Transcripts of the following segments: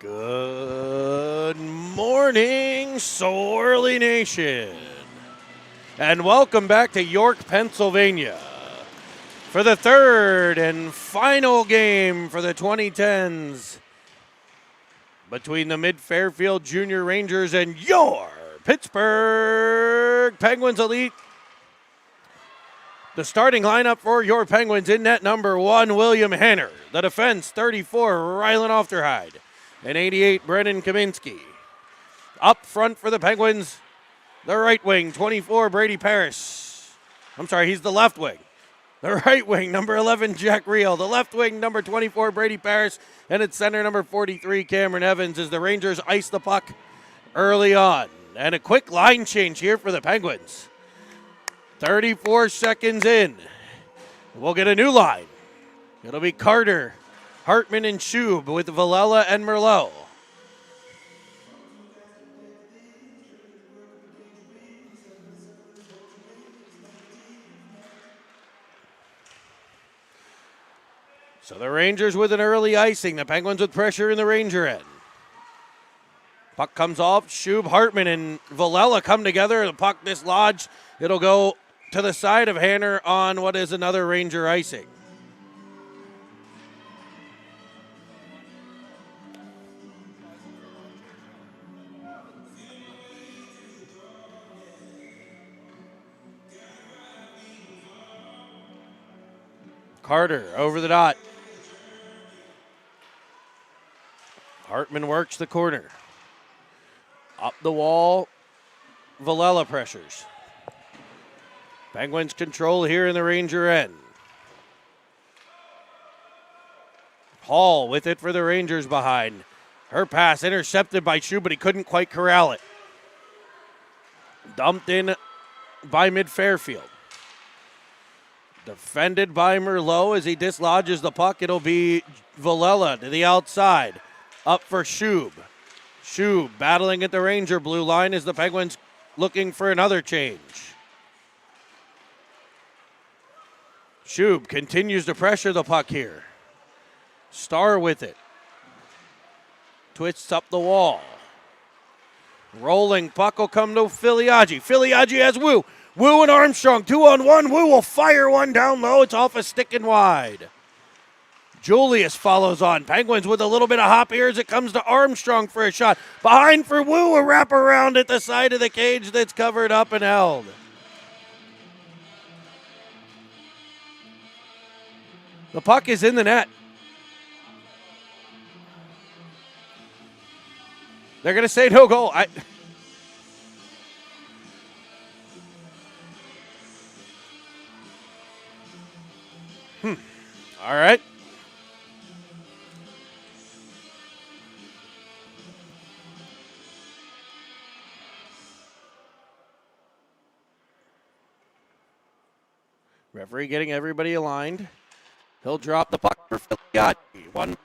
Good morning, Sorley Nation, and welcome back to York, Pennsylvania for the third and final game for the 2010s between the Mid-Fairfield Junior Rangers and your Pittsburgh Penguins Elite. The starting lineup for your Penguins: in net number 1, William Hanner. The defense, 34, Rylan Ofterhide. And 88, Brennan Kaminsky. Up front for the Penguins, the right wing, 24, Brady Parrish. I'm sorry, he's the left wing. The right wing, number 11, Jack Reel. The left wing, number 24, Brady Parrish. And at center, number 43, Cameron Evans, as the Rangers ice the puck early on. And a quick line change here for the Penguins. 34 seconds in. We'll get a new line. It'll be Carter, Hartman, and Schub with Villela and Merlot. So the Rangers with an early icing. The Penguins with pressure in the Ranger end. Puck comes off. Schub, Hartman, and Villela come together. The puck dislodged. It'll go to the side of Hanner on what is another Ranger icing. Carter over the dot. Hartman works the corner. Up the wall, Villela pressures. Penguins control here in the Ranger end. Hall with it for the Rangers behind. Her pass intercepted by Schub, but he couldn't quite corral it. Dumped in by Mid-Fairfield. Defended by Merlot as he dislodges the puck. It'll be Villela to the outside. Up for Schub. Schub battling at the Ranger blue line as the Penguins looking for another change. Schub continues to pressure the puck here. Starr with it. Twists up the wall. Rolling puck will come to Filiaggi. Filiaggi has Wu. Wu and Armstrong, 2-on-1. Wu will fire one down low. It's off a stick and wide. Julius follows on. Penguins with a little bit of hop here as it comes to Armstrong for a shot. Behind for Wu, a wraparound at the side of the cage that's covered up and held. The puck is in the net. They're going to say no goal. All right. Referee getting everybody aligned. He'll drop the puck for Filiaggi. One.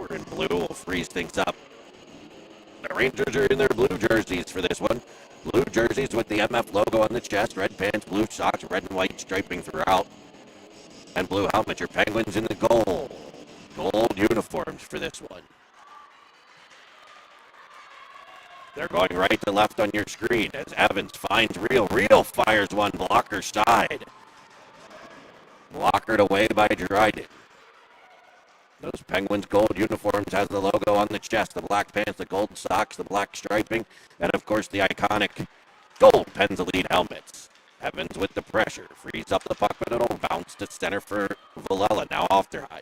We're in blue. We'll freeze things up. The Rangers are in their blue jerseys for this one. Blue jerseys with the MF logo on the chest, red pants, blue socks, red and white striping throughout, and blue helmet. Your Penguins in the gold uniforms for this one. They're going right to left on your screen as Evans finds Real. Real fires one blocker side. Blockered away by Dryden. Those Penguins gold uniforms has the logo on the chest, the black pants, the gold socks, the black striping, and of course the iconic gold Pens Elite helmets. Evans with the pressure, frees up the puck, but it'll bounce to center for Villela, now Ofterhide.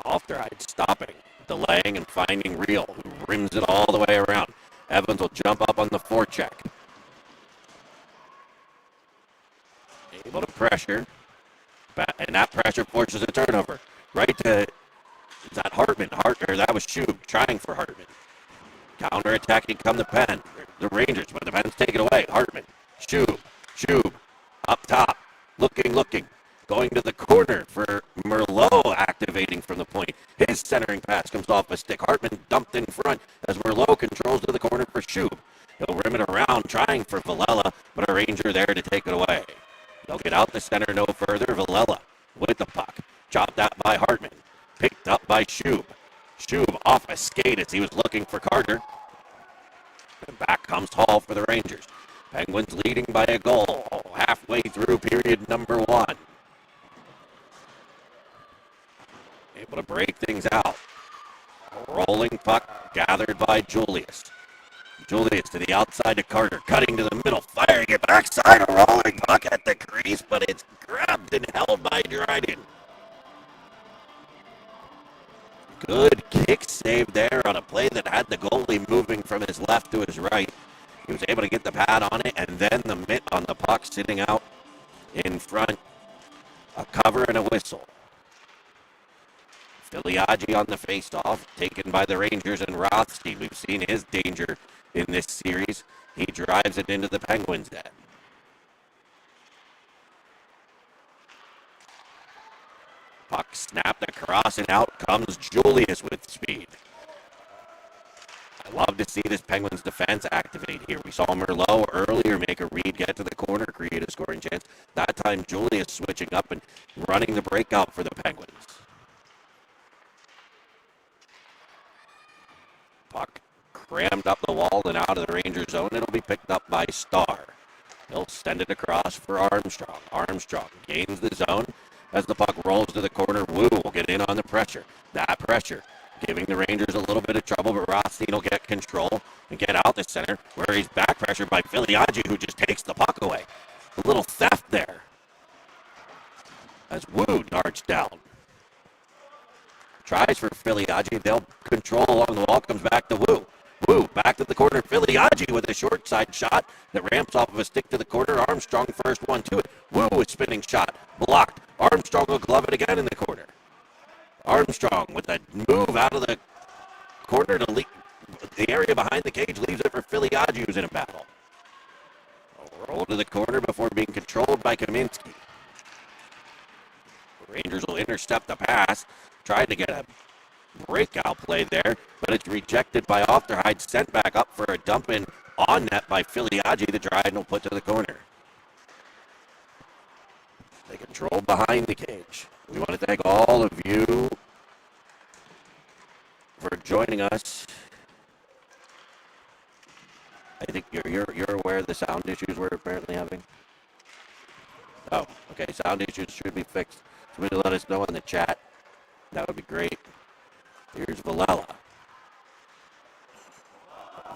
Ofterhide stopping, delaying, and finding Real, who rims it all the way around. Evans will jump up on the forecheck. Able to pressure. And that pressure forces a turnover. Right to, is that Hartman? Or that was Shube trying for Hartman. Counter-attacking come the Pen. The Rangers, but the Pens take it away. Hartman, Shube, up top. Looking. Going to the corner for Merlot, activating from the point. His centering pass comes off a stick. Hartman dumped in front as Merlot controls to the corner for Shube. He'll rim it around, trying for Villela, but a Ranger there to take it away. They'll get out the center no further. Villela with the puck. Chopped out by Hartman. Picked up by Shube. Shube off a skate as he was looking for Carter. And back comes Hall for the Rangers. Penguins leading by a goal halfway through period number 1. Able to break things out. A rolling puck gathered by Julius. Julius to the outside to Carter, cutting to the middle, firing it backside, a rolling puck at the crease, but it's grabbed and held by Dryden. Good kick save there on a play that had the goalie moving from his left to his right. He was able to get the pad on it, and then the mitt on the puck sitting out in front. A cover and a whistle. Filiaggi on the faceoff, taken by the Rangers, and Rothstein. We've seen his danger in this series. He drives it into the Penguins' end. Puck snapped across, and out comes Julius with speed. I love to see this Penguins defense activate here. We saw Merlot earlier make a read, get to the corner, create a scoring chance. That time Julius switching up and running the breakout for the Penguins. Puck crammed up the wall and out of the Ranger zone. It'll be picked up by Starr. He'll send it across for Armstrong. Armstrong gains the zone as the puck rolls to the corner. Wu will get in on the pressure. That pressure giving the Rangers a little bit of trouble, but Rothstein will get control and get out the center where he's back pressured by Filiaggi, who just takes the puck away. A little theft there as Wu darts down. Tries for Filiaggi. They'll control along the wall. Comes back to Wu. Wu back to the corner. Filiaggi with a short side shot that ramps off of a stick to the corner. Armstrong first one to it. Wu with spinning shot. Blocked. Armstrong will glove it again in the corner. Armstrong with a move out of the corner to the area behind the cage. Leaves it for Filiaggi, who's in a battle. A roll to the corner before being controlled by Kaminsky. Rangers will intercept the pass. Tried to get a breakout play there, but it's rejected by Ofterhide. Sent back up for a dump in on net by Filiaggi. The Dryden will put to the corner. They control behind the cage. We want to thank all of you for joining us. I think you're aware of the sound issues we're apparently having. Oh, okay. Sound issues should be fixed. Somebody let us know in the chat. That would be great. Here's Villela.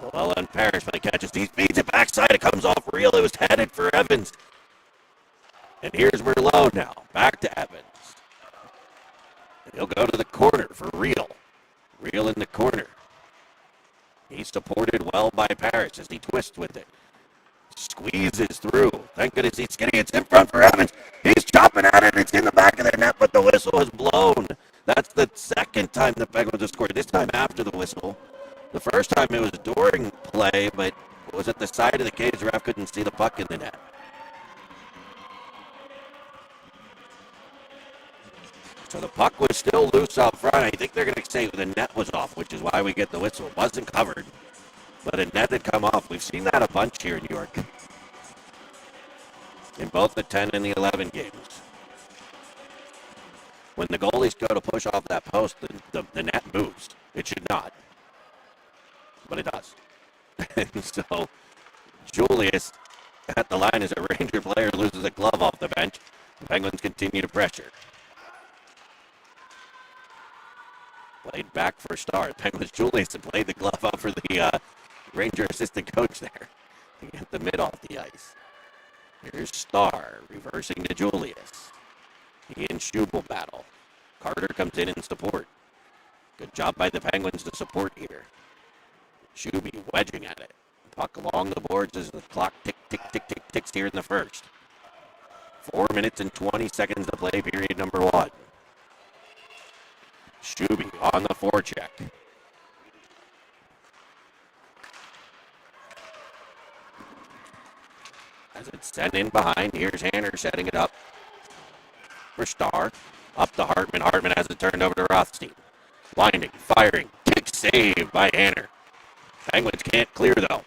Villela and Parrish, when he catches these, feeds it backside. It comes off Real. It was headed for Evans. And here's Merlot now. Back to Evans. And he'll go to the corner for Real. Real in the corner. He's supported well by Parrish as he twists with it. Squeezes through. Thank goodness he's getting it in front for Evans. He's chopping at it. It's in the back of the net, but the whistle is blown. That's the second time the Penguins have scored. This time after the whistle. The first time it was during play, but it was at the side of the cage. The ref couldn't see the puck in the net. So the puck was still loose out front. I think they're going to say the net was off, which is why we get the whistle. It wasn't covered, but a net had come off. We've seen that a bunch here in York in both the 10 and the 11 games. When the goalies go to push off that post, the net moves. It should not, but it does. And so Julius at the line as a Ranger player loses a glove off the bench. The Penguins continue to pressure. Played back for Star. Penguins Julius had played the glove out for the Ranger assistant coach there to get the mid off the ice. Here's Star reversing to Julius. He and Schubel battle. Carter comes in support. Good job by the Penguins to support here. Shuby wedging at it. Puck along the boards as the clock tick, tick, tick, tick, ticks here in the first. 4 minutes and 20 seconds to play, period number 1. Shuby on the forecheck. As it's sent in behind, here's Hanner setting it up for Star. Up to Hartman. Hartman has it turned over to Rothstein. Winding, firing, kick save by Hanner. Penguins can't clear though.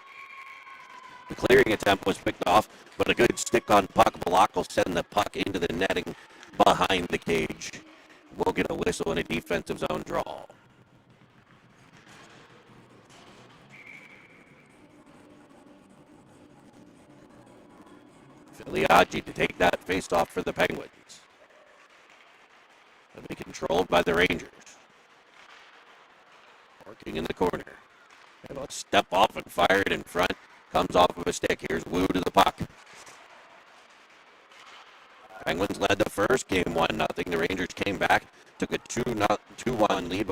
The clearing attempt was picked off, but a good stick on puck block will send the puck into the netting behind the cage. We'll get a whistle and a defensive zone draw. Filiaggi to take that face-off for the Penguins. It'll be controlled by the Rangers. Working in the corner. And a step off and fire it in front. Comes off of a stick. Here's Wu to the puck. Penguins led the first game 1-0. The Rangers came back, took a 2-1 lead.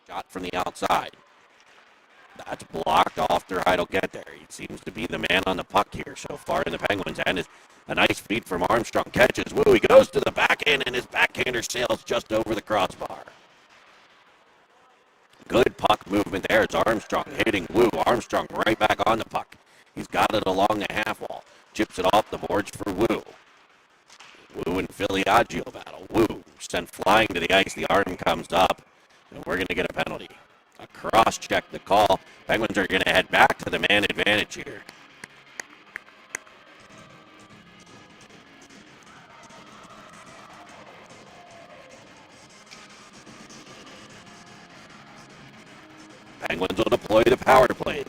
Shot from the outside. That's blocked. Ofterheide will get there. He seems to be the man on the puck here so far in the Penguins' end. Is a nice feed from Armstrong. Catches Wu. He goes to the backhand, and his backhander sails just over the crossbar. Good puck movement there. It's Armstrong hitting Wu. Armstrong right back on the puck. He's got it along the half wall. Chips it off the boards for Wu. Wu and Filiaggi will battle. Wu sent flying to the ice. The arm comes up. And we're going to get a penalty. A cross-check the call. Penguins are going to head back to the man advantage here. Penguins will deploy the power play.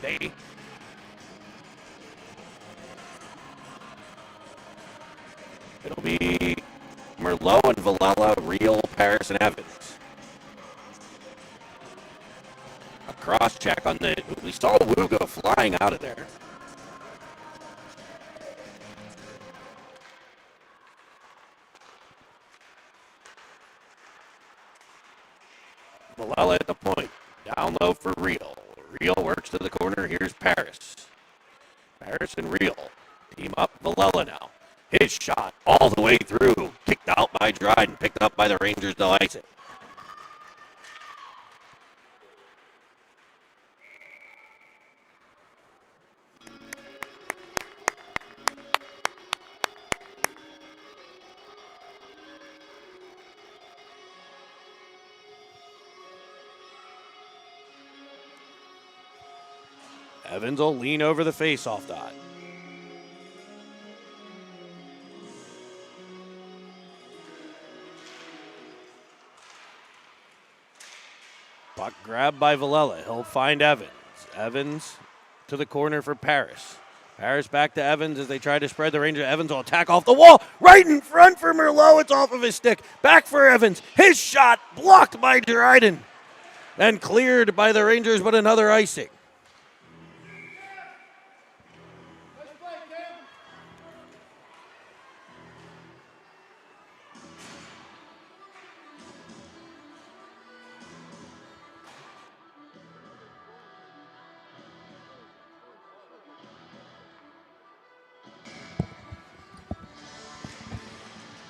It'll be Merlot and Villela, Real, Paris, and Evans. Cross check on the. We saw Wu go flying out of there. Villela at the point. Down low for Real. Real works to the corner. Here's Paris. Paris and Real. Team up. Villela now. His shot all the way through. Kicked out by Dryden. Picked up by the Rangers to ice it. Evans will lean over the face-off dot. Grabbed by Villela. He'll find Evans. Evans to the corner for Paris. Paris back to Evans as they try to spread the Rangers. Evans will attack off the wall. Right in front for Merlot. It's off of his stick. Back for Evans. His shot blocked by Dryden. And cleared by the Rangers, but another icing.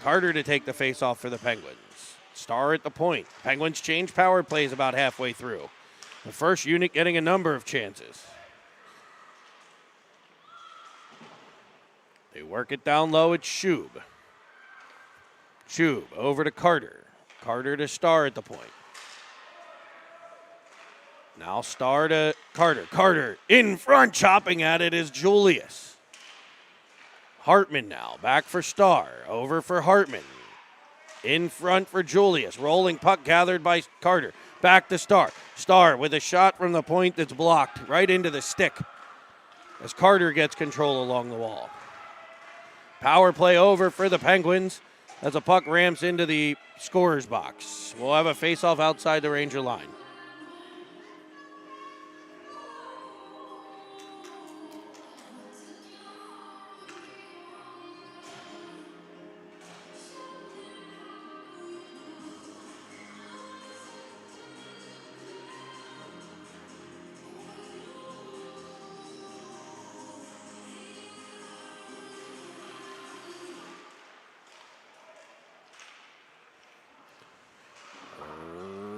Carter to take the face-off for the Penguins. Star at the point. Penguins change power plays about halfway through. The first unit getting a number of chances. They work it down low. It's Shub. Shub over to Carter. Carter to Star at the point. Now Star to Carter. Carter in front, chopping at it is Julius. Hartman now, back for Star, over for Hartman. In front for Julius, rolling puck gathered by Carter. Back to Star. Star with a shot from the point that's blocked right into the stick as Carter gets control along the wall. Power play over for the Penguins as a puck ramps into the scorer's box. We'll have a face-off outside the Ranger line.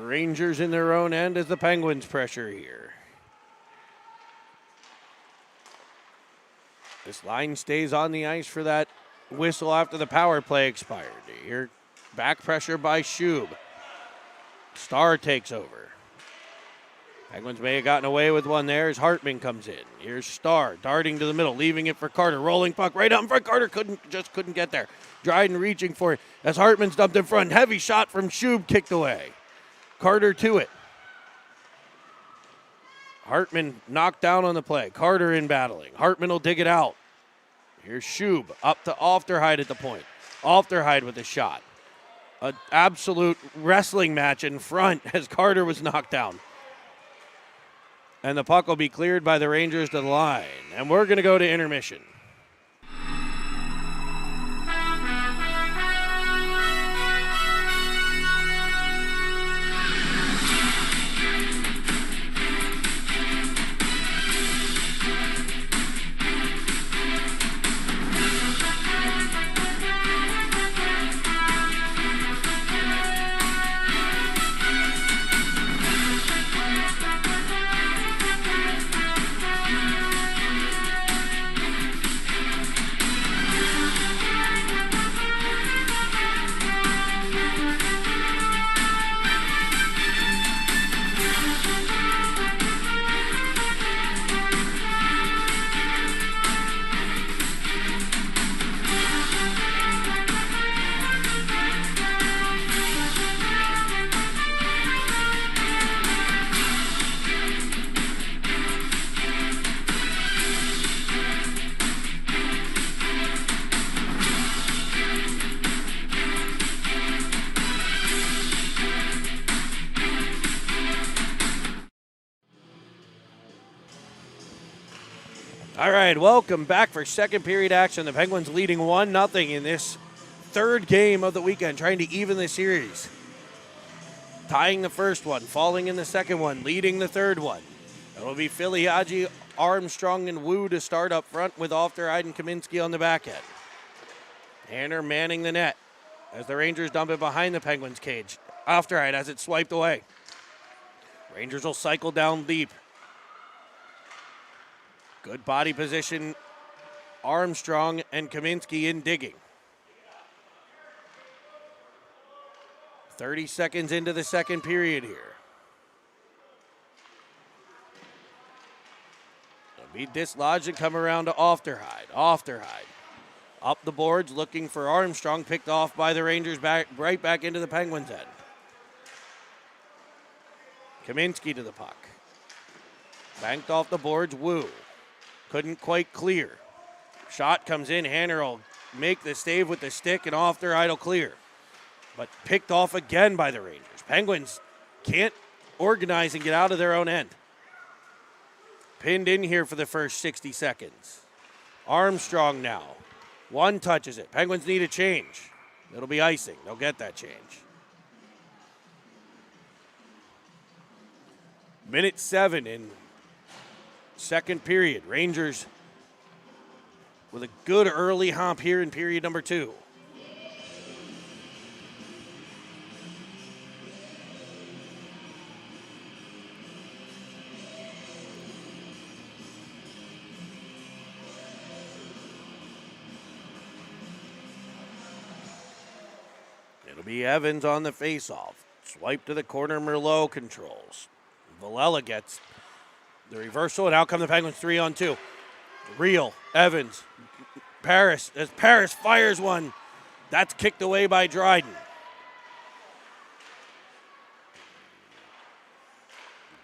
Rangers in their own end as the Penguins pressure here. This line stays on the ice for that whistle after the power play expired. Here, back pressure by Shub. Star takes over. Penguins may have gotten away with one there as Hartman comes in. Here's Star darting to the middle, leaving it for Carter. Rolling puck right out in front. Carter couldn't get there. Dryden reaching for it as Hartman's dumped in front. Heavy shot from Shub, kicked away. Carter to it. Hartman knocked down on the play. Carter in battling. Hartman will dig it out. Here's Shub up to Ofterhide at the point. Ofterhide with a shot. An absolute wrestling match in front as Carter was knocked down. And the puck will be cleared by the Rangers to the line. And we're going to go to intermission. All right, welcome back for second period action. The Penguins leading 1-0 in this third game of the weekend, trying to even the series. Tying the first one, falling in the second one, leading the third one. It'll be Filiaggi, Armstrong, and Wu to start up front with Ofterhide and Kaminsky on the back end. Hanner manning the net as the Rangers dump it behind the Penguins' cage. Ofterhide has it swiped away. Rangers will cycle down deep. Good body position, Armstrong and Kaminsky in digging. 30 seconds into the second period here. It'll be dislodged and come around to Ofterhide. Ofterhide up the boards looking for Armstrong, picked off by the Rangers, right back into the Penguins' end. Kaminsky to the puck. Banked off the boards, Wu. Couldn't quite clear. Shot comes in, Hanner will make the save with the stick and off their idle clear. But picked off again by the Rangers. Penguins can't organize and get out of their own end. Pinned in here for the first 60 seconds. Armstrong now. One touches it. Penguins need a change. It'll be icing. They'll get that change. Minute 7 in second period. Rangers with a good early hop here in period number 2. It'll be Evans on the faceoff. Swipe to the corner, Merlot controls. Villela gets the reversal, and out come the Penguins 3-on-2. Real, Evans, Paris, as Paris fires one. That's kicked away by Dryden.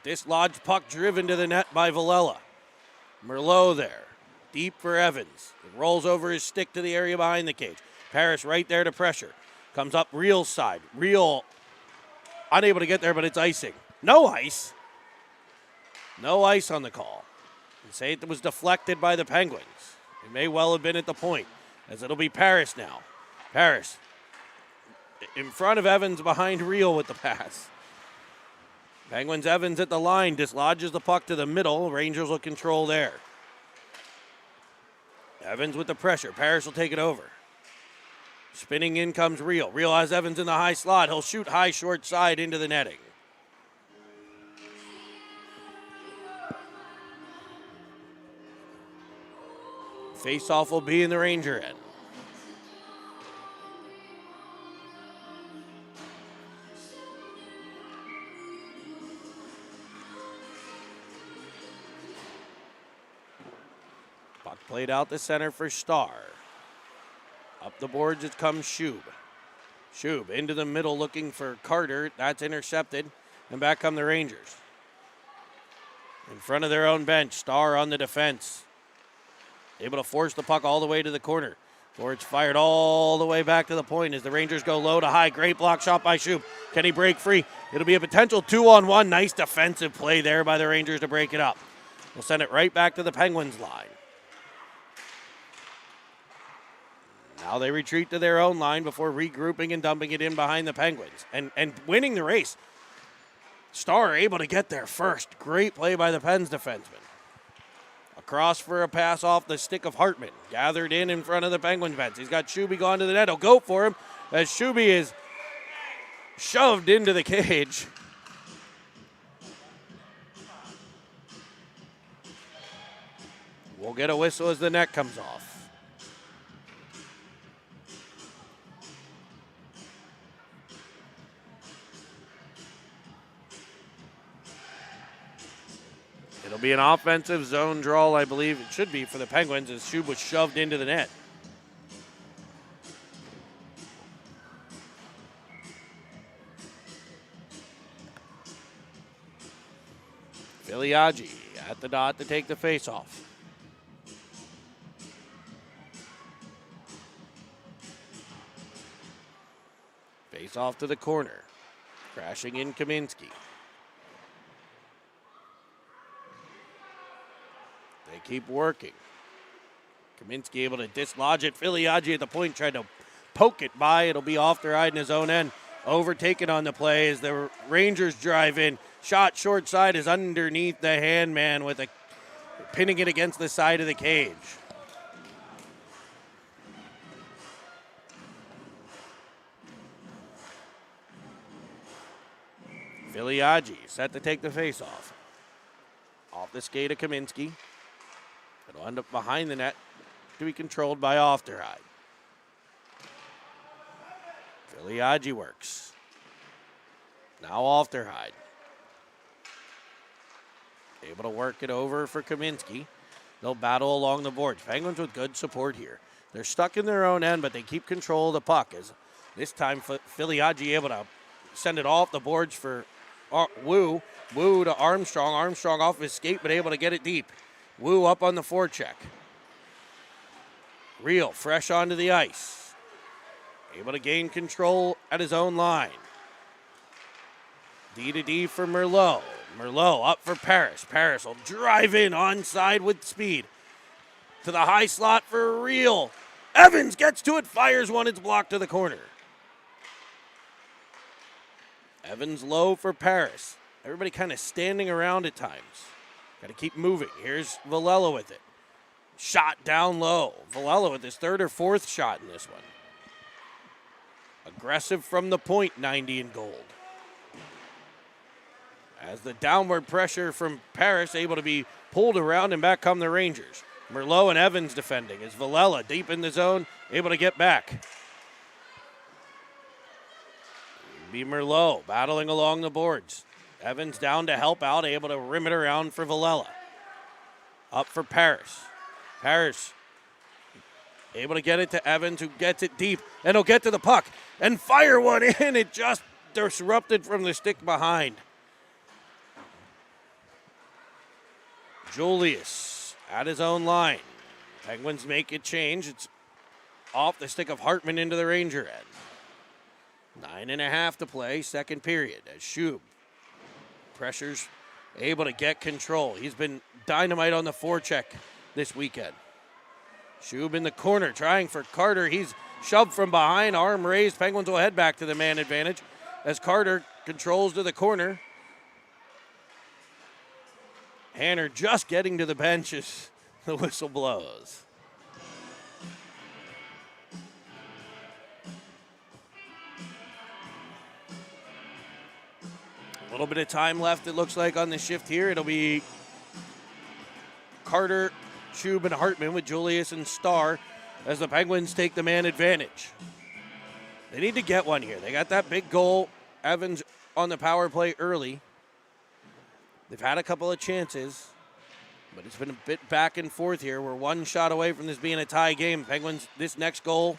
Dislodged puck driven to the net by Villela. Merlot there, deep for Evans. It rolls over his stick to the area behind the cage. Paris right there to pressure. Comes up Real's side. Real unable to get there, but it's icing. No ice. No ice on the call. And say it was deflected by the Penguins. It may well have been at the point, as it'll be Paris now. Paris in front of Evans, behind Real with the pass. Penguins Evans at the line, dislodges the puck to the middle. Rangers will control there. Evans with the pressure. Paris will take it over. Spinning in comes Real. Real has Evans in the high slot. He'll shoot high short side into the netting. Face-off will be in the Ranger end. Puck played out the center for Starr. Up the boards it comes Schub. Schub into the middle looking for Carter. That's intercepted. And back come the Rangers. In front of their own bench, Starr on the defense. Able to force the puck all the way to the corner. Forward's fired all the way back to the point as the Rangers go low to high. Great block shot by Schub. Can he break free? It'll be a potential 2-on-1. Nice defensive play there by the Rangers to break it up. We'll send it right back to the Penguins line. Now they retreat to their own line before regrouping and dumping it in behind the Penguins and winning the race. Starr able to get there first. Great play by the Pens defenseman. Across for a pass off the stick of Hartman. Gathered in front of the Penguins bench. He's got Shuby gone to the net. He'll go for him as Shuby is shoved into the cage. We'll get a whistle as the net comes off. It'll be an offensive zone draw, I believe it should be for the Penguins, as Schub was shoved into the net. Filiaggi at the dot to take the faceoff. Face off to the corner. Crashing in Kaminsky. They keep working. Kaminsky able to dislodge it. Filiaggi at the point tried to poke it by. It'll be off their eye in his own end. Overtaken on the play as the Rangers drive in. Shot short side is underneath the hand man with a pinning it against the side of the cage. Filiaggi set to take the faceoff. Off the skate of Kaminsky. It'll end up behind the net to be controlled by Ofterhide. Filiaggi works. Now Ofterhide. Able to work it over for Kaminsky. They'll battle along the boards. Penguins with good support here. They're stuck in their own end, but they keep control of the puck. As this time, Filiaggi able to send it off the boards for Wu. Wu to Armstrong. Armstrong off his skate, but able to get it deep. Wu up on the forecheck. Real, fresh onto the ice. Able to gain control at his own line. D to D for Merlot. Merlot up for Paris. Paris will drive in onside with speed. To the high slot for Real. Evans gets to it, fires one, it's blocked to the corner. Evans low for Paris. Everybody kind of standing around at times. Got to keep moving. Here's Villela with it. Shot down low. Villela with his third or fourth shot in this one. Aggressive from the point, 90 in gold. As the downward pressure from Paris able to be pulled around, and back come the Rangers. Merlot and Evans defending as Villela deep in the zone, able to get back. Be Merlot battling along the boards. Evans down to help out, able to rim it around for Villela. Up for Paris. Paris able to get it to Evans, who gets it deep, and he'll get to the puck and fire one in. It just disrupted from the stick behind. Julius at his own line. Penguins make a change. It's off the stick of Hartman into the Ranger end. 9.5 to play, second period, as Schub pressures, able to get control. He's been dynamite on the forecheck this weekend. Schub in the corner, trying for Carter. He's shoved from behind, arm raised. Penguins will head back to the man advantage as Carter controls to the corner. Hanner just getting to the bench as the whistle blows. A little bit of time left, it looks like, on the shift here. It'll be Carter, Schub, and Hartman with Julius and Starr as the Penguins take the man advantage. They need to get one here. They got that big goal, Evans on the power play early. They've had a couple of chances, but it's been a bit back and forth here. We're one shot away from this being a tie game. Penguins, this next goal,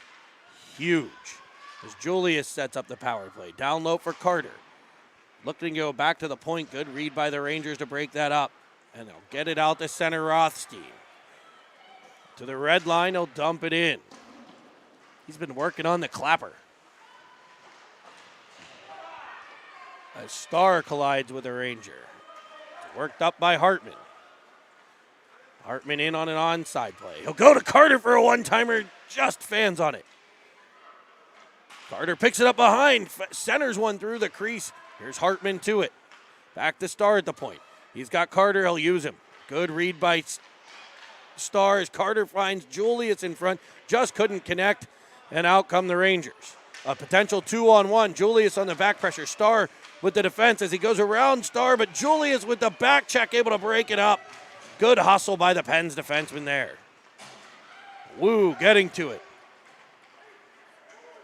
huge. As Julius sets up the power play. Down low for Carter. Looking to go back to the point. Good read by the Rangers to break that up. And they'll get it out to center Rothstein. To the red line, he'll dump it in. He's been working on the clapper. As Starr collides with a Ranger. Worked up by Hartman. Hartman in on an onside play. He'll go to Carter for a one-timer, just fans on it. Carter picks it up behind, centers one through the crease. Here's Hartman to it. Back to Starr at the point. He's got Carter, he'll use him. Good read by Starr as Carter finds Julius in front, just couldn't connect, and out come the Rangers. A potential 2-on-1. Julius on the back pressure. Starr with the defense as he goes around Starr, but Julius with the back check able to break it up. Good hustle by the Pens defenseman there. Wu getting to it.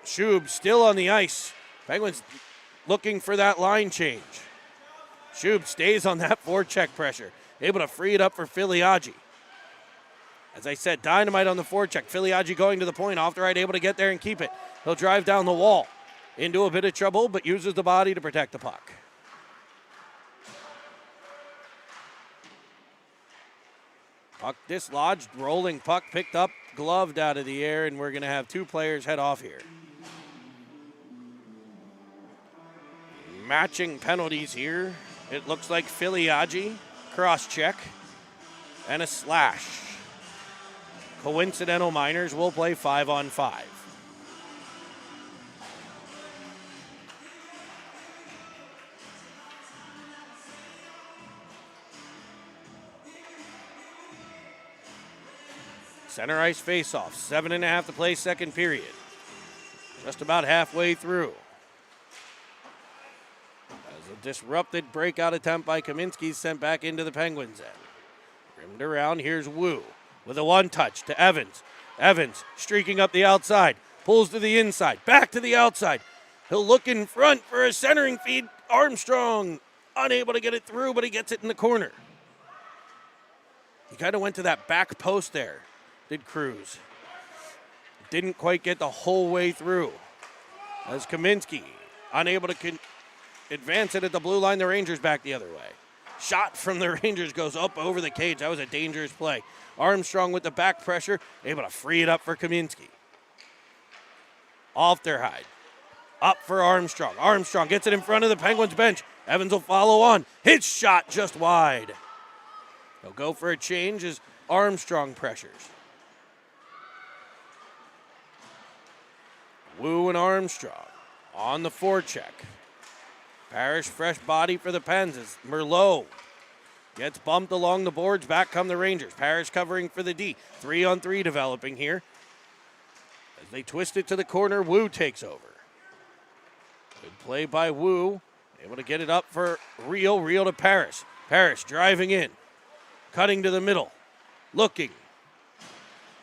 Schub still on the ice. Penguins looking for that line change. Schub stays on that forecheck pressure. Able to free it up for Filiaggi. As I said, dynamite on the forecheck. Filiaggi going to the point. Off the right, able to get there and keep it. He'll drive down the wall. Into a bit of trouble, but uses the body to protect the puck. Puck dislodged, rolling puck picked up, gloved out of the air, and we're going to have two players head off here. Matching penalties here. It looks like Filiaggi, cross-check, and a slash. Coincidental minors will play 5-on-5. Center ice faceoff, 7.5 to play, second period. Just about halfway through. As a disrupted breakout attempt by Kaminsky sent back into the Penguins' end. Rimmed around, here's Wu with a one-touch to Evans. Evans streaking up the outside, pulls to the inside, back to the outside. He'll look in front for a centering feed. Armstrong unable to get it through, but he gets it in the corner. He kind of went to that back post there. Did Cruz. Didn't quite get the whole way through. As Kaminsky unable to advance it at the blue line. The Rangers back the other way. Shot from the Rangers goes up over the cage. That was a dangerous play. Armstrong with the back pressure, able to free it up for Kaminsky. Ofterhide. Up for Armstrong. Armstrong gets it in front of the Penguins bench. Evans will follow on. His shot just wide. He'll go for a change as Armstrong pressures. Wu and Armstrong on the forecheck. Parrish, fresh body for the Pens as Merlot gets bumped along the boards. Back come the Rangers. Parrish covering for the D. 3-on-3 developing here. As they twist it to the corner, Wu takes over. Good play by Wu. Able to get it up for Reel. Reel to Parrish. Parrish driving in. Cutting to the middle. Looking.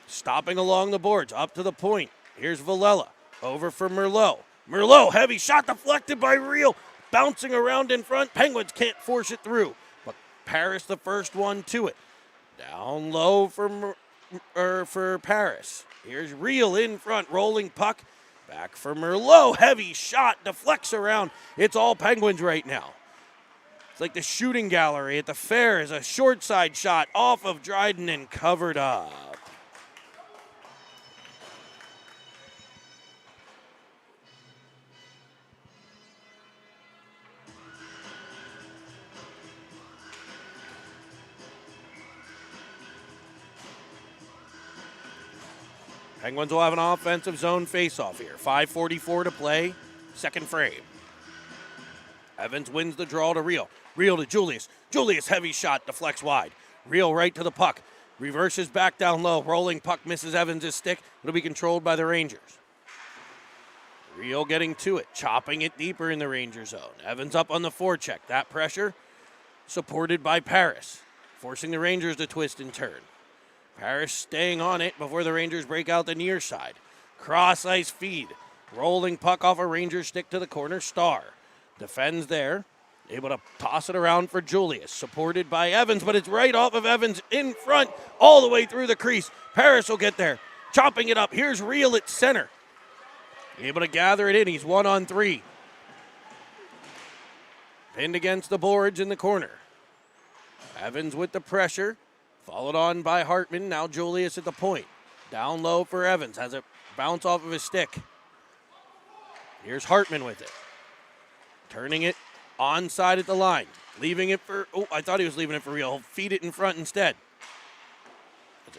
Stopping along the boards. Up to the point. Here's Villela. Over for Merlot. Merlot, heavy shot deflected by Reel. Bouncing around in front. Penguins can't force it through. But Parrish the first one to it. Down low for Parrish. Here's Reel in front. Rolling puck. Back for Merlot. Heavy shot. Deflects around. It's all Penguins right now. It's like the shooting gallery at the fair is a short side shot off of Dryden and covered up. Penguins will have an offensive zone faceoff here. 5:44 to play, second frame. Evans wins the draw to Reel. Reel to Julius. Julius, heavy shot, deflects wide. Reel right to the puck. Reverses back down low. Rolling puck misses Evans' stick. It'll be controlled by the Rangers. Reel getting to it, chopping it deeper in the Ranger zone. Evans up on the forecheck. That pressure supported by Paris, forcing the Rangers to twist and turn. Parrish staying on it before the Rangers break out the near side. Cross ice feed. Rolling puck off a Ranger stick to the corner. Star defends there. Able to toss it around for Julius. Supported by Evans, but it's right off of Evans in front all the way through the crease. Parrish will get there. Chopping it up. Here's Reel at center. Able to gather it in. He's 1-on-3. Pinned against the boards in the corner. Evans with the pressure. Followed on by Hartman. Now Julius at the point. Down low for Evans. Has it bounce off of his stick. Here's Hartman with it. Turning it onside at the line. Leaving it for, I thought he was leaving it for Reel. He'll feed it in front instead.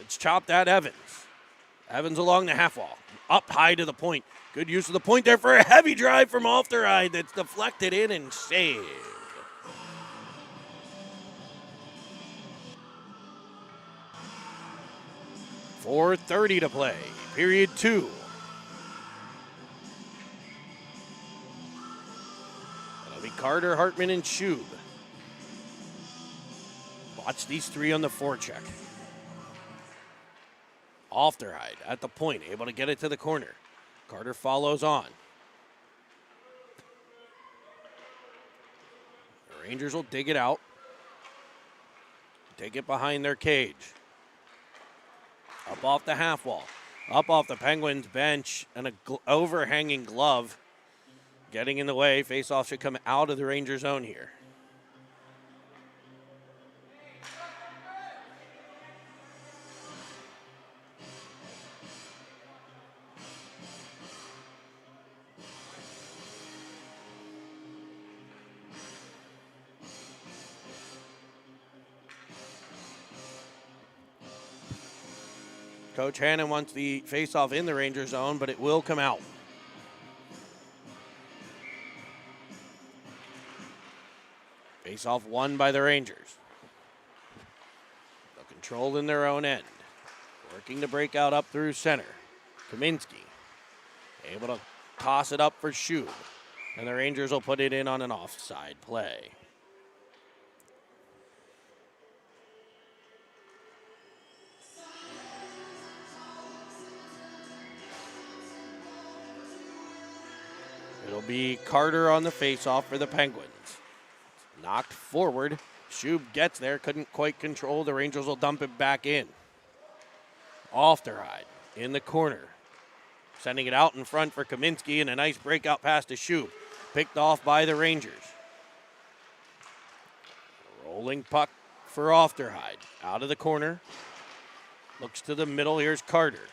It's chopped at Evans. Evans along the half wall. Up high to the point. Good use of the point there for a heavy drive from Ofterhide that's deflected in and saved. .4:30 to play. Period 2. That'll be Carter, Hartman, and Schub. Watch these three on the forecheck. Ofterhide at the point, able to get it to the corner. Carter follows on. The Rangers will dig it out. Take it behind their cage. Up off the half wall. Up off the Penguins bench and a overhanging glove getting in the way. Faceoff should come out of the Ranger zone here. Coach Hannon wants the faceoff in the Ranger zone, but it will come out. Faceoff won by the Rangers. They'll control in their own end. Working to break out up through center. Kaminsky able to toss it up for Schub. And the Rangers will put it in on an offside play. It'll be Carter on the faceoff for the Penguins. Knocked forward. Schub gets there, couldn't quite control. The Rangers will dump it back in. Ofterhide in the corner. Sending it out in front for Kaminsky and a nice breakout pass to Schub. Picked off by the Rangers. Rolling puck for Ofterhide. Out of the corner. Looks to the middle. Here's Carter.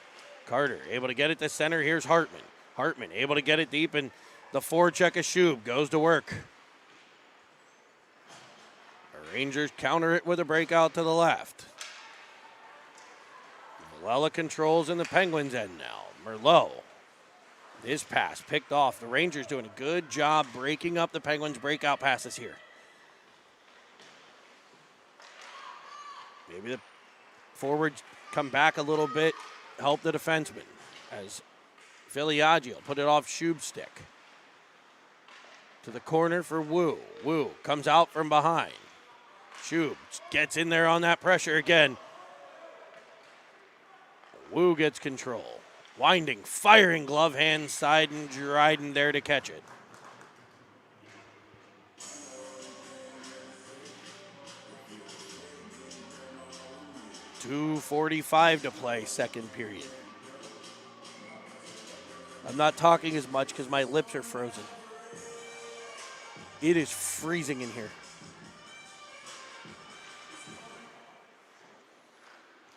Carter able to get it to center. Here's Hartman. Hartman able to get it deep, and the forecheck of Shub goes to work. The Rangers counter it with a breakout to the left. Malella controls in the Penguins' end now. Merlot. This pass picked off. The Rangers doing a good job breaking up the Penguins' breakout passes here. Maybe the forwards come back a little bit, help the defenseman as Filiaggio put it off Shub's stick. To the corner for Wu. Wu comes out from behind. Shub gets in there on that pressure again. Wu gets control. Winding, firing glove hand side, and Dryden there to catch it. .245 to play, second period. I'm not talking as much because my lips are frozen. It is freezing in here.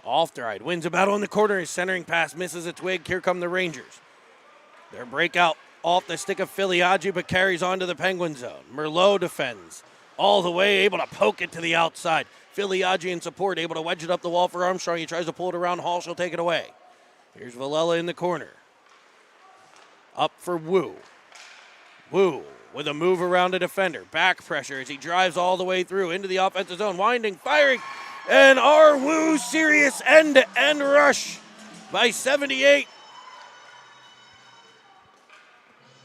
Ofterhide wins a battle in the corner. His centering pass misses a twig. Here come the Rangers. Their breakout off the stick of Filiaggio, but carries on to the Penguin zone. Merlot defends all the way, able to poke it to the outside. Filiaggio in support, able to wedge it up the wall for Armstrong. He tries to pull it around Hall. She'll take it away. Here's Villela in the corner. Up for Wu. Wu with a move around a defender. Back pressure as he drives all the way through into the offensive zone. Winding, firing. And our Wu serious end-to-end rush by 78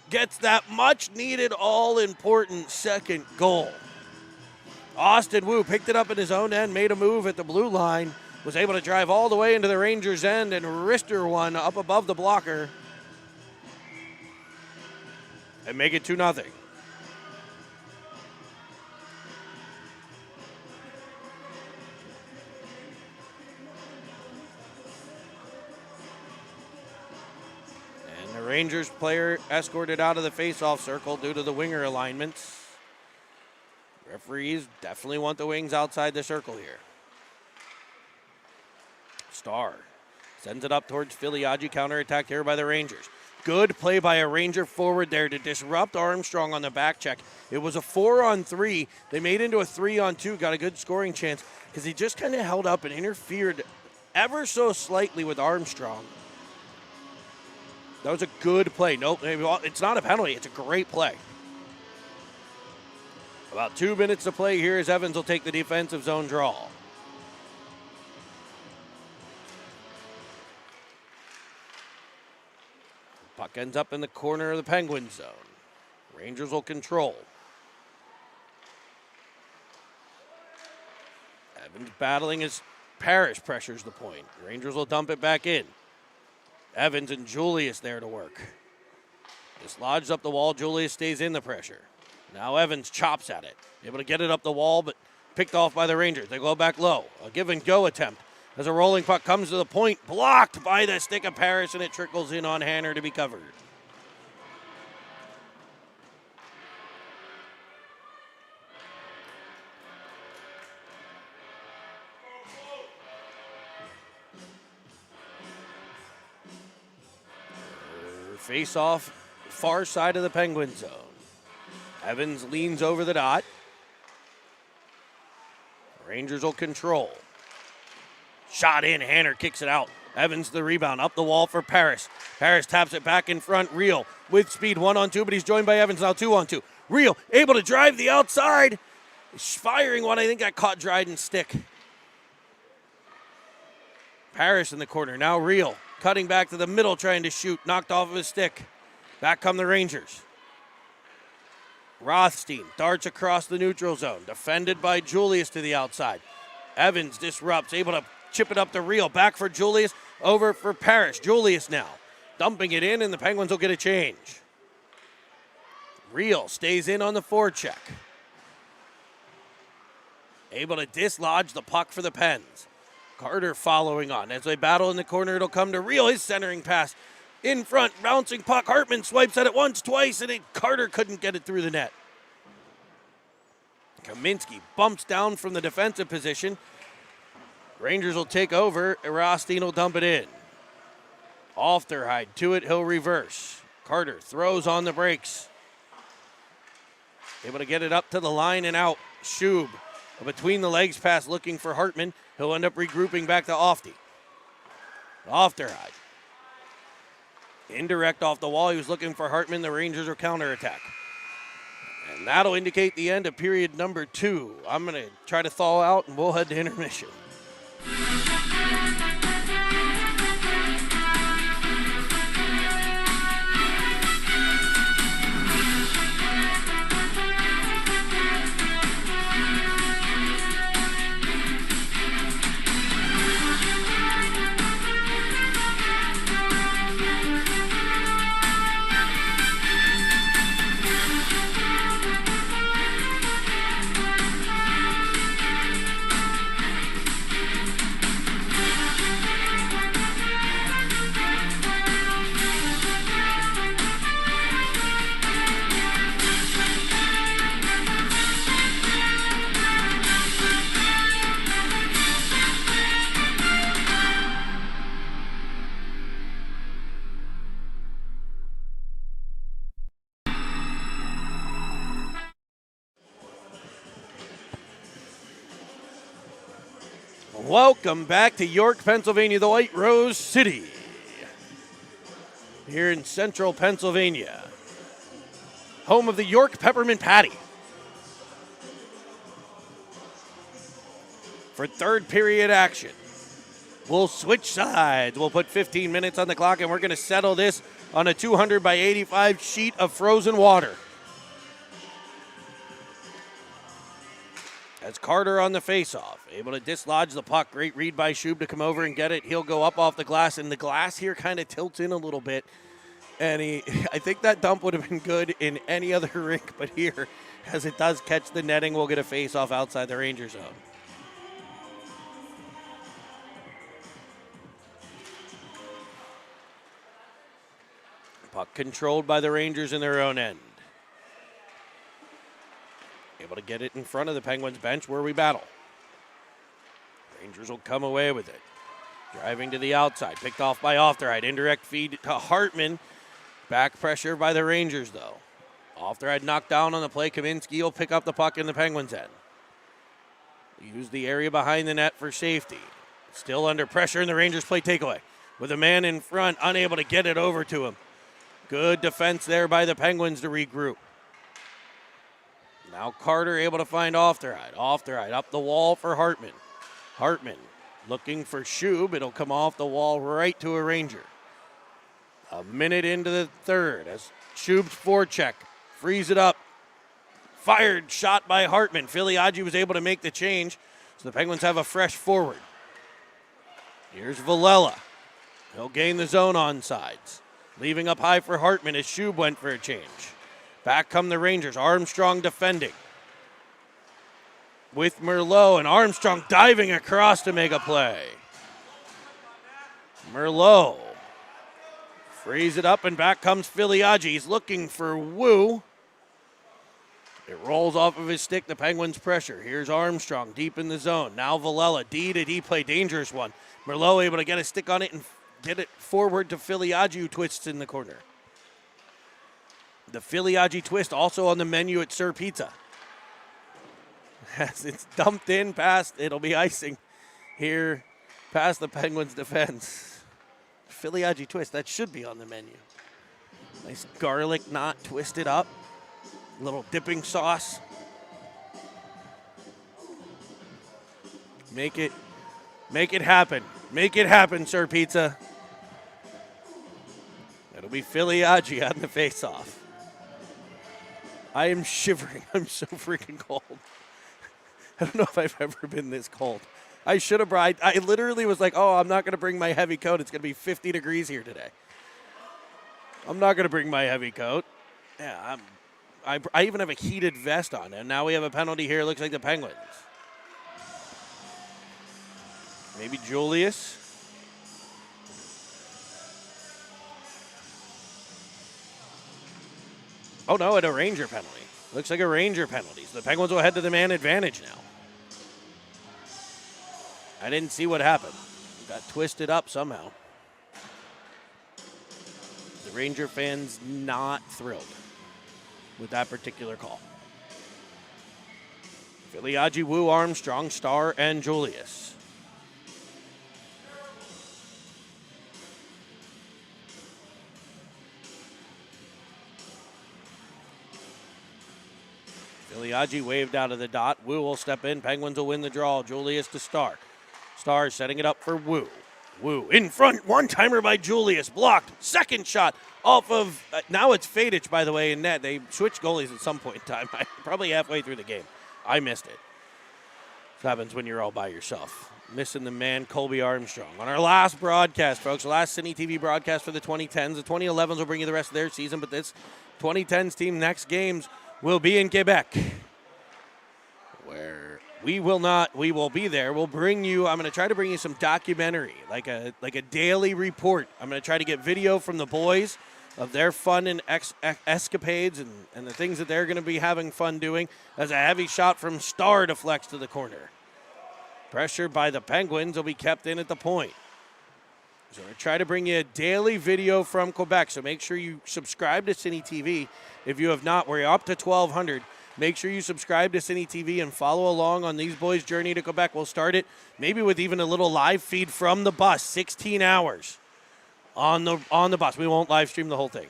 gets that much-needed, all-important second goal. Austin Wu picked it up in his own end, made a move at the blue line, was able to drive all the way into the Rangers' end and wrister one up above the blocker and make it 2-0. Rangers player escorted out of the faceoff circle due to the winger alignments. Referees definitely want the wings outside the circle here. Starr sends it up towards Filiaggio, counterattacked here by the Rangers. Good play by a Ranger forward there to disrupt Armstrong on the back check. It was a 4-on-3. They made it into a 3-on-2, got a good scoring chance because he just kind of held up and interfered ever so slightly with Armstrong. That was a good play. Nope, it's not a penalty. It's a great play. About 2 minutes to play here as Evans will take the defensive zone draw. Puck ends up in the corner of the Penguin zone. Rangers will control. Evans battling as Parrish pressures the point. Rangers will dump it back in. Evans and Julius there to work. Dislodged up the wall. Julius stays in the pressure. Now Evans chops at it. Able to get it up the wall, but picked off by the Rangers. They go back low. A give-and-go attempt as a rolling puck comes to the point. Blocked by the stick of Paris, and it trickles in on Hanner to be covered. Face off far side of the Penguin zone. Evans leans over the dot. Rangers will control. Shot in. Hanner kicks it out. Evans the rebound. Up the wall for Paris. Paris taps it back in front. Real with speed. 1-on-2, but he's joined by Evans now 2-on-2. Real able to drive the outside. Firing one. I think got caught Dryden's stick. Paris in the corner. Now Real. Cutting back to the middle, trying to shoot. Knocked off of his stick. Back come the Rangers. Rothstein darts across the neutral zone. Defended by Julius to the outside. Evans disrupts. Able to chip it up to Real. Back for Julius. Over for Parrish. Julius now. Dumping it in, and the Penguins will get a change. Real stays in on the forecheck. Able to dislodge the puck for the Pens. Carter following on. As they battle in the corner, it'll come to Real. His centering pass in front. Bouncing puck. Hartman swipes at it once, twice, and Carter couldn't get it through the net. Kaminsky bumps down from the defensive position. Rangers will take over. Rothstein will dump it in. Ofterhide to it. He'll reverse. Carter throws on the brakes. Able to get it up to the line and out. Schub, a between the legs pass looking for Hartman. He'll end up regrouping back to Ofty. Ofterhide. Indirect off the wall. He was looking for Hartman. The Rangers are counterattack. And that'll indicate the end of period number 2. I'm going to try to thaw out, and we'll head to intermission. Welcome back to York, Pennsylvania, the White Rose City. Here in central Pennsylvania. Home of the York Peppermint Patty. For third period action. We'll switch sides. We'll put 15 minutes on the clock, and we're going to settle this on a 200 by 85 sheet of frozen water. As Carter on the faceoff, able to dislodge the puck. Great read by Schub to come over and get it. He'll go up off the glass, and the glass here kind of tilts in a little bit. And I think that dump would have been good in any other rink, but here, as it does catch the netting, we'll get a faceoff outside the Ranger zone. Puck controlled by the Rangers in their own end. Able to get it in front of the Penguins bench where we battle. Rangers will come away with it. Driving to the outside, picked off by Ofterhide. Indirect feed to Hartman. Back pressure by the Rangers, though. Ofterhide knocked down on the play. Kaminsky will pick up the puck in the Penguins' end. Use the area behind the net for safety. Still under pressure, and the Rangers play takeaway. With a man in front, unable to get it over to him. Good defense there by the Penguins to regroup. Now Carter able to find Ofterhide. Ofterhide up the wall for Hartman. Hartman looking for Schub. It'll come off the wall right to a Ranger. A minute into the third as Schub's forecheck frees it up. Fired shot by Hartman. Filiaggi was able to make the change, so the Penguins have a fresh forward. Here's Villela. He'll gain the zone on sides. Leaving up high for Hartman as Schub went for a change. Back come the Rangers. Armstrong defending. With Merlot, and Armstrong diving across to make a play. Merlot frees it up, and back comes Filiaggi. He's looking for Wu. It rolls off of his stick. The Penguins pressure. Here's Armstrong deep in the zone. Now Villela, D to D play, dangerous one. Merlot able to get a stick on it and get it forward to Filiaggi, who twists in the corner. The Filiaggi twist also on the menu at Sir Pizza. As it's dumped in past, it'll be icing here past the Penguins' defense. Filiaggi twist, that should be on the menu. Nice garlic knot twisted up. A little dipping sauce. Make it happen. Make it happen, Sir Pizza. It'll be Filiaggi on the face-off. I am shivering. I'm so freaking cold. I don't know if I've ever been this cold. I should have brought, I literally was like, oh, I'm not going to bring my heavy coat. It's going to be 50 degrees here today. I'm not going to bring my heavy coat. Yeah, I even have a heated vest on, and now we have a penalty here. It looks like the Penguins. Maybe Julius. Oh, no, and a Ranger penalty. Looks like a Ranger penalty. So the Penguins will head to the man advantage now. I didn't see what happened. Got twisted up somehow. The Ranger fans not thrilled with that particular call. Filiagi, Wu, Armstrong, Starr, and Julius. Filiagi waved out of the dot. Wu will step in. Penguins will win the draw. Julius to Starr. Starr setting it up for Wu. Wu in front. One-timer by Julius. Blocked. Second shot off of, now it's Fadich, by the way, in net. They switched goalies at some point in time. Probably halfway through the game. I missed it. This happens when you're all by yourself. Missing the man, Colby Armstrong. On our last broadcast, folks, last Cine TV broadcast for the 2010s. The 2011s will bring you the rest of their season, but this 2010s team next games will be in Quebec, where we will be there. We'll bring you, I'm going to try to bring you some documentary, like a daily report. I'm going to try to get video from the boys of their fun and escapades and the things that they're going to be having fun doing, as a heavy shot from Starr deflects to the corner. Pressure by the Penguins will be kept in at the point. So I try to bring you a daily video from Quebec. So make sure you subscribe to Cine TV. If you have not, we're up to 1,200. Make sure you subscribe to Cine TV and follow along on these boys' journey to Quebec. We'll start it maybe with even a little live feed from the bus, 16 hours on the bus. We won't live stream the whole thing.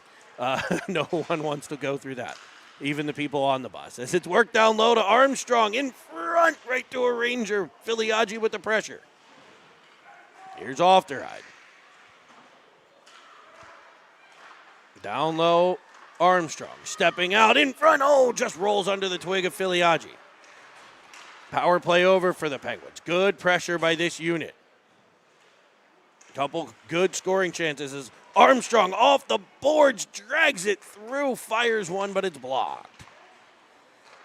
No one wants to go through that, even the people on the bus. As it's worked down low to Armstrong, in front, right to a Ranger. Filiagi with the pressure. Here's Ofterhide. Down low, Armstrong stepping out in front. Oh, just rolls under the twig of Filiagi. Power play over for the Penguins. Good pressure by this unit. Couple good scoring chances as Armstrong off the boards, drags it through, fires one, but it's blocked.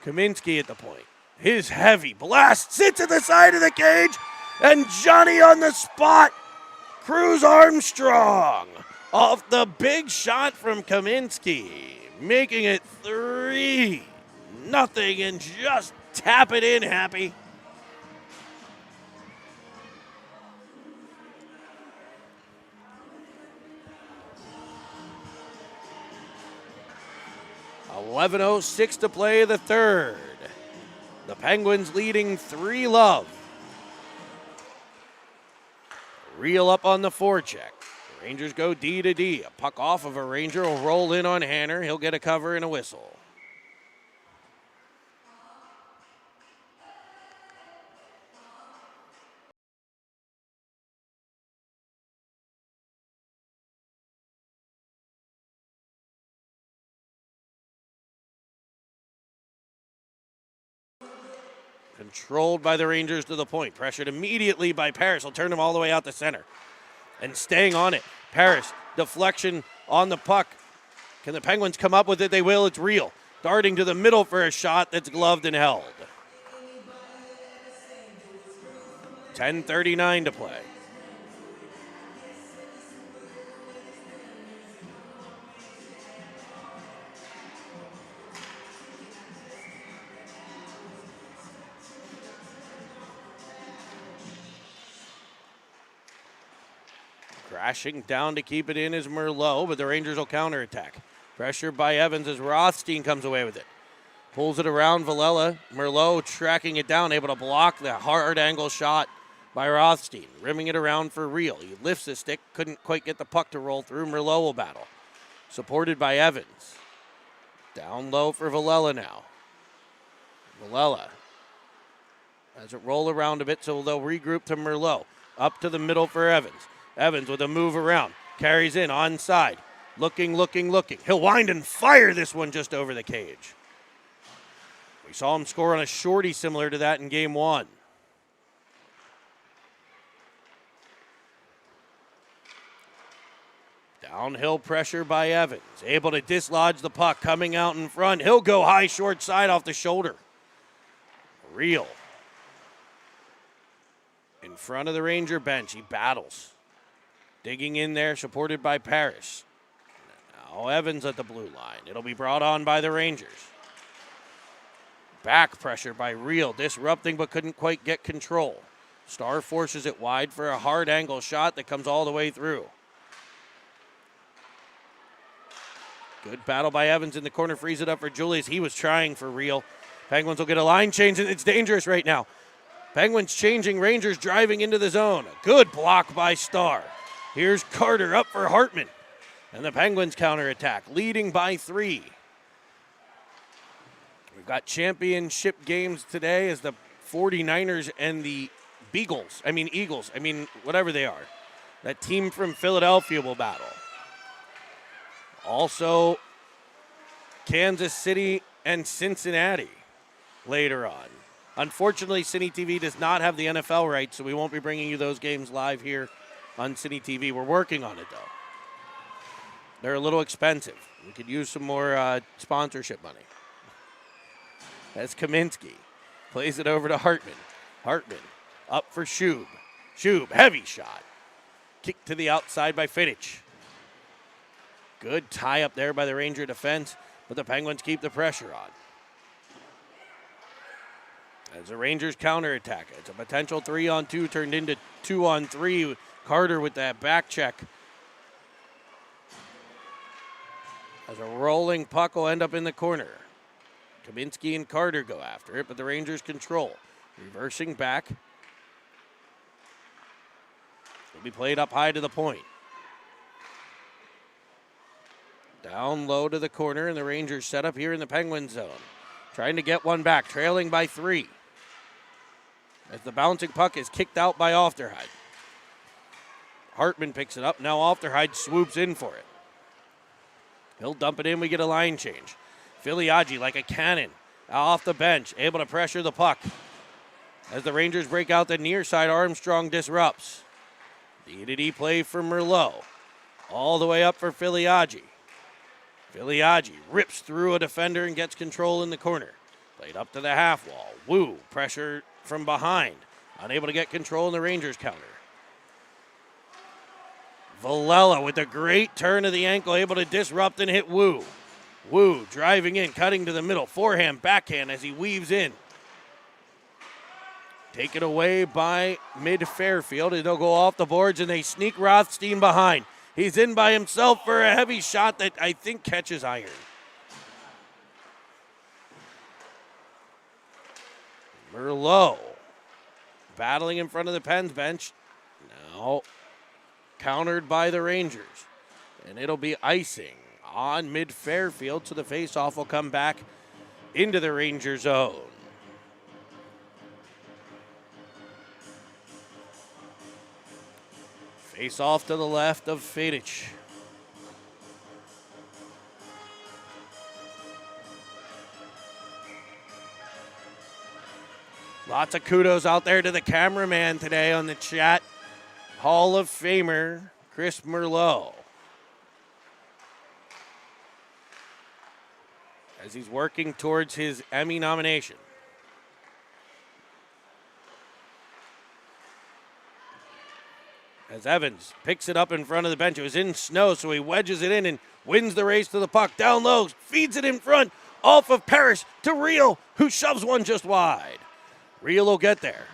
Kaminsky at the point. His heavy blast sits at the side of the cage, and Johnny on the spot. Cruz Armstrong off the big shot from Kaminsky, making it 3-0, and just tap it in, Happy. .11:06 to play the third. The Penguins leading 3-0. Reel up on the forecheck. The Rangers go D to D. A puck off of a Ranger will roll in on Hanner. He'll get a cover and a whistle. Controlled by the Rangers to the point. Pressured immediately by Paris. He'll turn him all the way out to center. And staying on it. Paris, deflection on the puck. Can the Penguins come up with it? They will. It's real. Darting to the middle for a shot that's gloved and held. 10:39 to play. Crashing down to keep it in is Merlot, but the Rangers will counterattack. Pressure by Evans as Rothstein comes away with it. Pulls it around Villela. Merlot tracking it down, able to block the hard angle shot by Rothstein. Rimming it around for Real. He lifts his stick, couldn't quite get the puck to roll through. Merlot will battle. Supported by Evans. Down low for Villela now. Villela has it roll around a bit, so they'll regroup to Merlot. Up to the middle for Evans. Evans with a move around. Carries in, onside. Looking. He'll wind and fire this one just over the cage. We saw him score on a shorty similar to that in game one. Downhill pressure by Evans. Able to dislodge the puck, coming out in front. He'll go high, short side off the shoulder. Real. In front of the Ranger bench, he battles. Digging in there, supported by Paris. Now Evans at the blue line. It'll be brought on by the Rangers. Back pressure by Real, disrupting but couldn't quite get control. Star forces it wide for a hard angle shot that comes all the way through. Good battle by Evans in the corner, frees it up for Julius. He was trying for Real. Penguins will get a line change, and it's dangerous right now. Penguins changing, Rangers driving into the zone. A good block by Star. Here's Carter up for Hartman. And the Penguins counterattack, leading by 3. We've got championship games today as the 49ers and the Eagles, whatever they are. That team from Philadelphia will battle. Also, Kansas City and Cincinnati later on. Unfortunately, Cine TV does not have the NFL rights, so we won't be bringing you those games live here on Cine TV. We're working on it, though. They're a little expensive. We could use some more sponsorship money. That's Kaminsky. Plays it over to Hartman. Hartman up for Shub. Shub, heavy shot. Kick to the outside by Fittich. Good tie up there by the Ranger defense, but the Penguins keep the pressure on. As the Rangers counterattack, it's a potential 3-on-2 turned into 2-on-3. Carter with that back check. As a rolling puck will end up in the corner. Kaminsky and Carter go after it, but the Rangers control. Reversing back. It'll be played up high to the point. Down low to the corner, and the Rangers set up here in the Penguin zone. Trying to get one back, trailing by 3. As the bouncing puck is kicked out by Ofterheide. Hartman picks it up. Now Ofterheide swoops in for it. He'll dump it in. We get a line change. Filiaggi like a cannon off the bench, able to pressure the puck. As the Rangers break out the near side, Armstrong disrupts. D-to-D play for Merlot. All the way up for Filiaggi. Filiaggi rips through a defender and gets control in the corner. Played up to the half wall. Wu, pressure from behind. Unable to get control in the Rangers counter. Villela with a great turn of the ankle, able to disrupt and hit Wu. Wu driving in, cutting to the middle. Forehand, backhand as he weaves in. Taken away by mid-Fairfield. They'll go off the boards and they sneak Rothstein behind. He's in by himself for a heavy shot that I think catches iron. Merlot battling in front of the Pens bench. Now countered by the Rangers. And it'll be icing on mid-Fairfield, so the faceoff will come back into the Ranger zone. Face off to the left of Fittich. Lots of kudos out there to the cameraman today on the chat. Hall of Famer Chris Merlot. As he's working towards his Emmy nomination. As Evans picks it up in front of the bench. It was in snow, so he wedges it in and wins the race to the puck. Down low, feeds it in front, off of Parrish to Real, who shoves one just wide. Real will get there.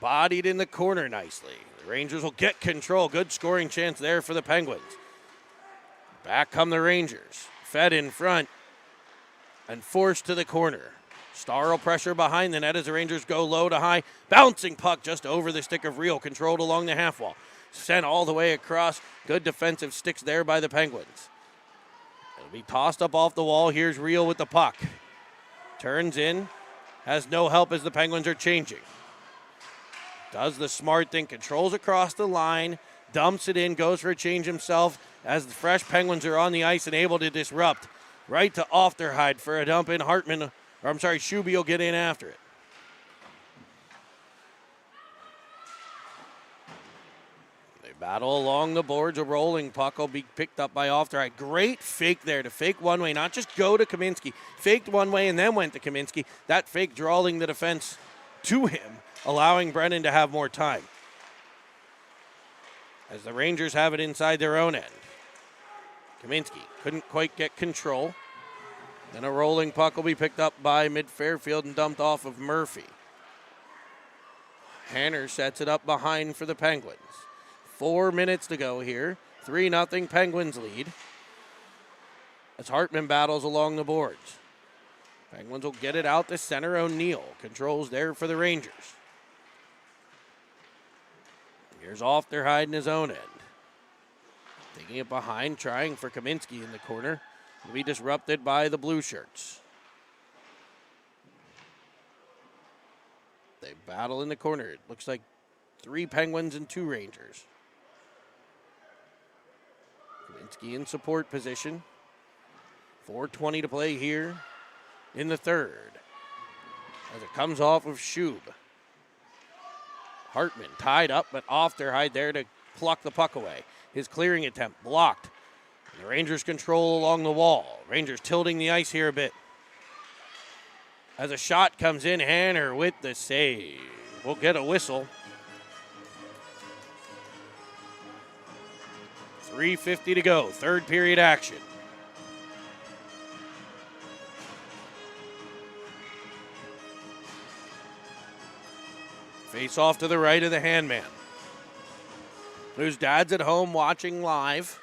Bodied in the corner nicely. The Rangers will get control. Good scoring chance there for the Penguins. Back come the Rangers. Fed in front and forced to the corner. Star will pressure behind the net as the Rangers go low to high. Bouncing puck just over the stick of Real, controlled along the half wall. Sent all the way across. Good defensive sticks there by the Penguins. It'll be tossed up off the wall. Here's Real with the puck. Turns in. Has no help as the Penguins are changing. Does the smart thing. Controls across the line. Dumps it in. Goes for a change himself as the fresh Penguins are on the ice and able to disrupt. Right to Ofterheide for a dump in. Shuby will get in after it. They battle along the boards. A rolling puck will be picked up by Ofterheide. Great fake there to fake one way, not just go to Kaminsky. Faked one way and then went to Kaminsky. That fake drawing the defense to him, allowing Brennan to have more time. As the Rangers have it inside their own end. Kaminsky couldn't quite get control. And a rolling puck will be picked up by mid-Fairfield and dumped off of Murphy. Hanner sets it up behind for the Penguins. 4 minutes to go here. 3-0 Penguins lead. As Hartman battles along the boards. Penguins will get it out to center. O'Neill controls there for the Rangers. Here's Ofterhide in his own end. Taking it behind, trying for Kaminsky in the corner. Will be disrupted by the blue shirts. They battle in the corner. It looks like 3 Penguins and 2 Rangers. Kaminsky in support position. 4:20 to play here in the third. As it comes off of Schub. Hartman tied up, but Ofterhide there to pluck the puck away. His clearing attempt blocked. And the Rangers control along the wall. Rangers tilting the ice here a bit. As a shot comes in, Hanner with the save. We'll get a whistle. 3:50 to go, third period action. Face off to the right of the handman, whose dad's at home watching live.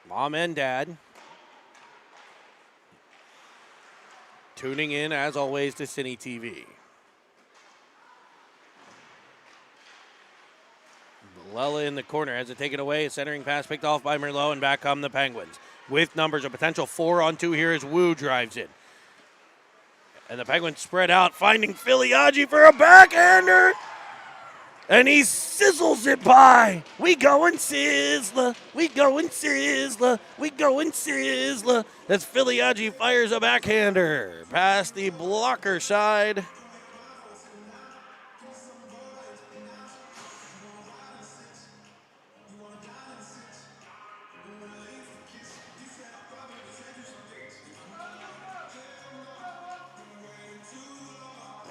Mom and dad tuning in, as always, to Cine TV. Lella in the corner has it taken away. A centering pass picked off by Merlot, and back come the Penguins. With numbers, a potential 4-on-2 here as Wu drives in. And the Penguins spread out, finding Filiaggi for a backhander. And he sizzles it by. We going Sizzler. We going Sizzler. We going Sizzler. As Filiaggi fires a backhander past the blocker side.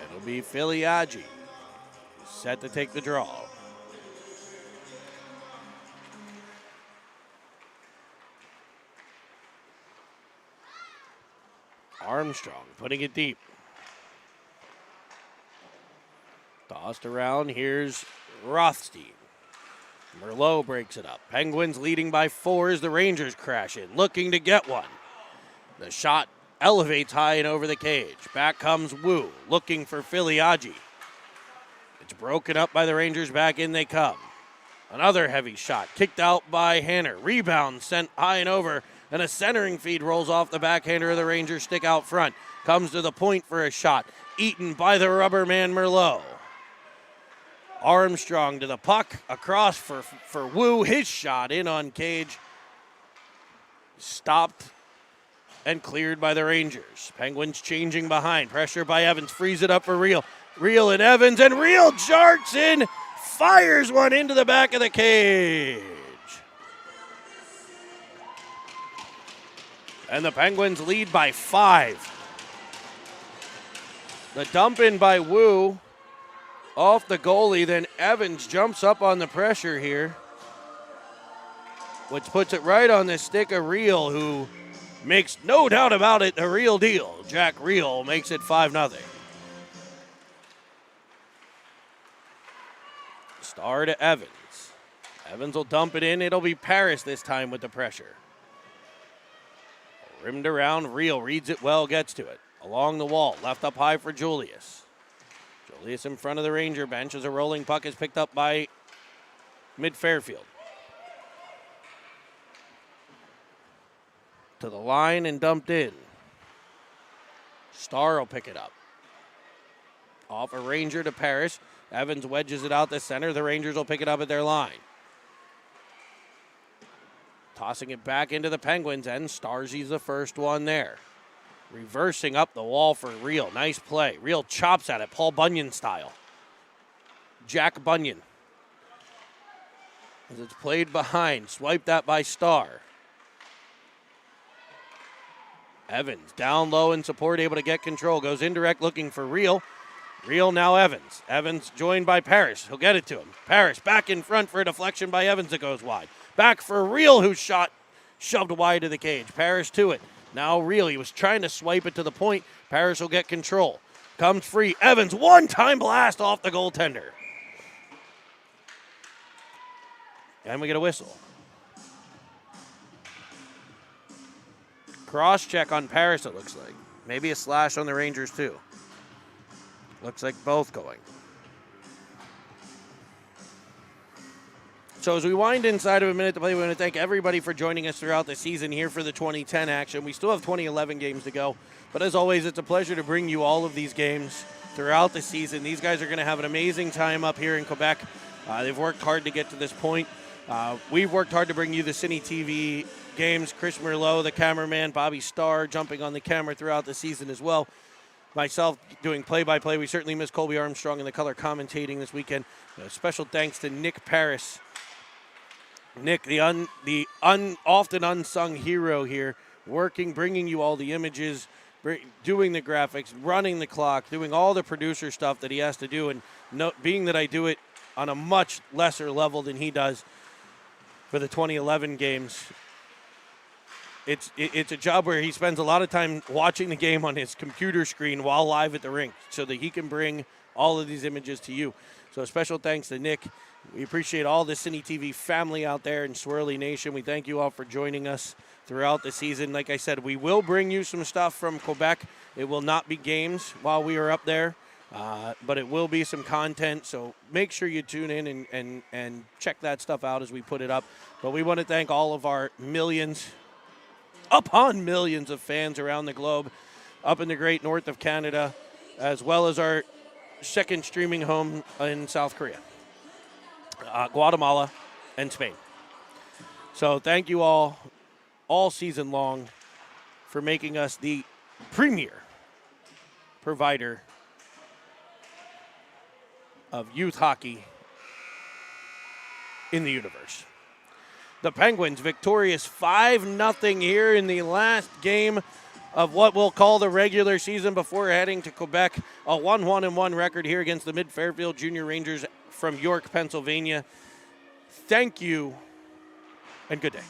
It'll be Filiaggi set to take the draw. Armstrong putting it deep. Tossed around. Here's Rothstein. Merlot breaks it up. Penguins leading by 4 as the Rangers crash in, looking to get one. The shot elevates high and over the cage. Back comes Wu, looking for Filiaggi. It's broken up by the Rangers. Back in they come. Another heavy shot kicked out by Hanner. Rebound sent high and over, and a centering feed rolls off the backhander of the Rangers stick out front. Comes to the point for a shot. Eaten by the rubber man Merlot. Armstrong to the puck. Across for Wu. His shot in on cage. Stopped and cleared by the Rangers. Penguins changing behind. Pressure by Evans. Frees it up for Reel. Reel and Evans, and Reel jarts in. Fires one into the back of the cage. And the Penguins lead by 5. The dump in by Wu off the goalie. Then Evans jumps up on the pressure here, which puts it right on the stick of Reel, who makes no doubt about it the real deal. Jack Reel makes it 5-0. Star to Evans. Evans will dump it in. It'll be Paris this time with the pressure. Rimmed around. Reel reads it well, gets to it. Along the wall. Left up high for Julius. Julius in front of the Ranger bench as a rolling puck is picked up by mid-Fairfield. To the line and dumped in. Star will pick it up. Off a Ranger to Paris. Evans wedges it out the center. The Rangers will pick it up at their line. Tossing it back into the Penguins, and Starzy's the first one there. Reversing up the wall for Reel. Nice play. Reel chops at it, Paul Bunyan style. Jack Bunyan. As it's played behind. Swiped that by Star. Evans down low in support, able to get control. Goes indirect looking for Reel. Reel now Evans. Evans joined by Paris. He'll get it to him. Paris back in front for a deflection by Evans that goes wide. Back for Reel, whose shot shoved wide to the cage. Paris to it. Now Real, he was trying to swipe it to the point. Paris will get control. Comes free. Evans, one-time blast off the goaltender. And we get a whistle. Cross-check on Paris, it looks like. Maybe a slash on the Rangers, too. Looks like both going. So as we wind inside of a minute to play, we want to thank everybody for joining us throughout the season here for the 2010 action. We still have 2011 games to go. But as always, it's a pleasure to bring you all of these games throughout the season. These guys are going to have an amazing time up here in Quebec. They've worked hard to get to this point. We've worked hard to bring you the Cine TV games. Chris Merlot, the cameraman, Bobby Starr jumping on the camera throughout the season as well. Myself doing play-by-play. We certainly miss Colby Armstrong in the color commentating this weekend. Special thanks to Nick Paris. Nick, the often unsung hero here, bringing you all the images, doing the graphics, running the clock, doing all the producer stuff that he has to do, and being that I do it on a much lesser level than he does for the 2011 games, it's a job where he spends a lot of time watching the game on his computer screen while live at the rink so that he can bring all of these images to you. So a special thanks to Nick. We appreciate all the Cine TV family out there in Swirly Nation. We thank you all for joining us throughout the season. Like I said, we will bring you some stuff from Quebec. It will not be games while we are up there, but it will be some content. So make sure you tune in and check that stuff out as we put it up. But we want to thank all of our millions upon millions of fans around the globe, up in the great north of Canada, as well as our second streaming home in South Korea, Guatemala, and Spain. So thank you all season long for making us the premier provider of youth hockey in the universe. The Penguins victorious 5-0 here in the last game of what we'll call the regular season before heading to Quebec. A 1-1-1 record here against the Mid-Fairfield Junior Rangers from York, Pennsylvania. Thank you, and good day.